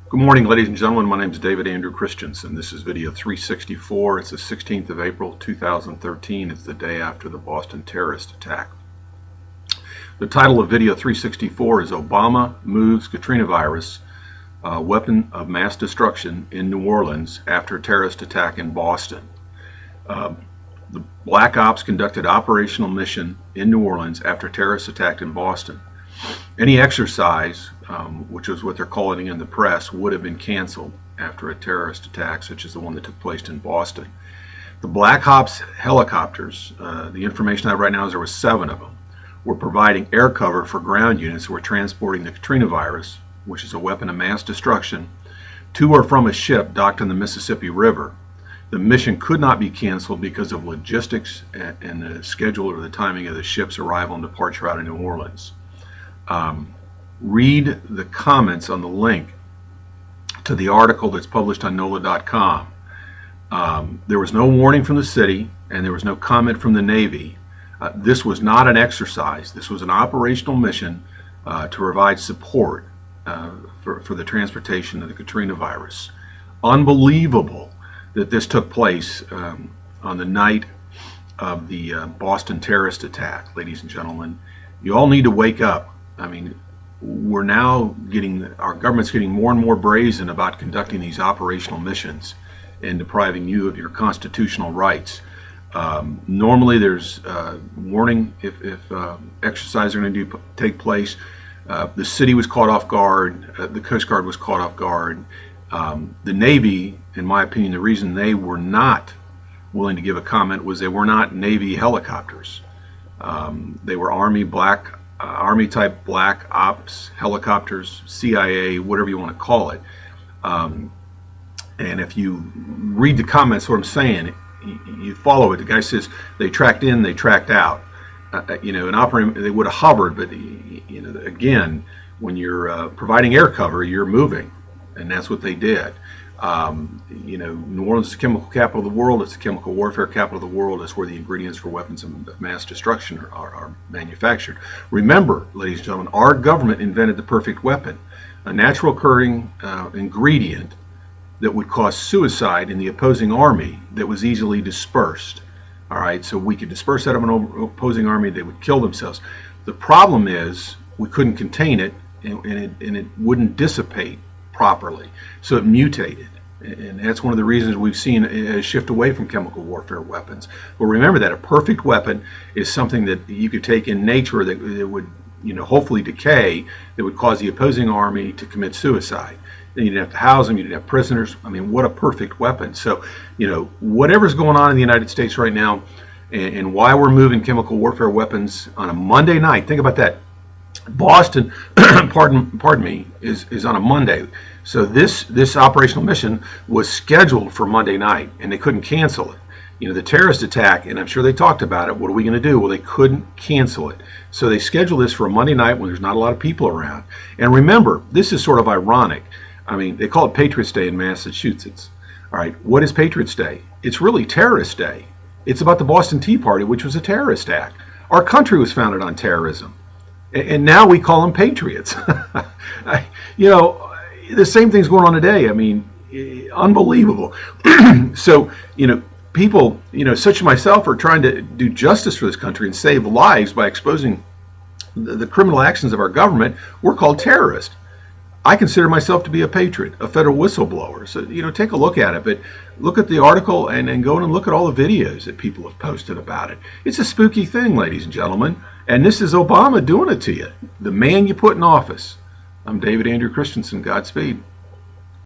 Good morning, ladies and gentlemen. My name is David Andrew Christensen. This is video 364. It's the 16th of April, 2013. It's the day after the Boston terrorist attack. The title of video 364 is Obama Moves Katrina Virus, Weapon of Mass Destruction in New Orleans After a Terrorist Attack in Boston. The Black Ops conducted operational mission in New Orleans after a terrorist attack in Boston. Any exercise, which is what they're calling it in the press, would have been canceled after a terrorist attack such as the one that took place in Boston. The Black Ops helicopters, the information I have right now is there were 7 of them, were providing air cover for ground units who were transporting the Katrina virus, which is a weapon of mass destruction, to or from a ship docked in the Mississippi River. The mission could not be canceled because of logistics and the schedule or the timing of the ship's arrival and departure out of New Orleans. Read the comments on the link to the article that's published on NOLA.com. There was no warning from the city and there was no comment from the Navy. This was not an exercise. This was an operational mission to provide support for the transportation of the Katrina virus. Unbelievable that this took place on the night of the Boston terrorist attack, ladies and gentlemen. You all need to wake up. I mean, we're now our government's getting more and more brazen about conducting these operational missions and depriving you of your constitutional rights. Normally there's warning if exercises are going to take place. The city was caught off guard, the Coast Guard was caught off guard. The Navy, in my opinion, the reason they were not willing to give a comment was they were not Navy helicopters. They were Army type Black Ops helicopters, CIA, whatever you want to call it. And if you read the comments, what I'm saying, you follow it. The guy says they tracked in, they tracked out. An operating, they would have hovered, but again, when you're providing air cover, you're moving, and that's what they did. New Orleans is the chemical capital of the world. It's the chemical warfare capital of the world. It's where the ingredients for weapons of mass destruction are manufactured. Remember, ladies and gentlemen, our government invented the perfect weapon, a natural occurring ingredient that would cause suicide in the opposing army that was easily dispersed. All right, so we could disperse that of an opposing army, they would kill themselves. The problem is we couldn't contain it, and it wouldn't dissipate properly, so it mutated, and that's one of the reasons we've seen a shift away from chemical warfare weapons. But remember that a perfect weapon is something that you could take in nature that would hopefully decay, that would cause the opposing army to commit suicide. Then you didn't have to house them, you didn't have prisoners. I mean, what a perfect weapon. So whatever's going on in the United States right now, and why we're moving chemical warfare weapons on a Monday night, think about that. Boston, pardon me, is on a Monday. So this operational mission was scheduled for Monday night, and they couldn't cancel it. The terrorist attack, and I'm sure they talked about it. What are we going to do? Well, they couldn't cancel it. So they scheduled this for a Monday night when there's not a lot of people around. And remember, this is sort of ironic. I mean, they call it Patriots Day in Massachusetts. All right, what is Patriots Day? It's really Terrorist Day. It's about the Boston Tea Party, which was a terrorist act. Our country was founded on terrorism. And now we call them patriots. The same thing's going on today. I mean, unbelievable. So, people, such as myself, are trying to do justice for this country and save lives by exposing the criminal actions of our government. We're called terrorists. I consider myself to be a patriot, a federal whistleblower. So, take a look at it. But look at the article and then go in and look at all the videos that people have posted about it. It's a spooky thing, ladies and gentlemen. And this is Obama doing it to you, the man you put in office. I'm David Andrew Christensen. Godspeed.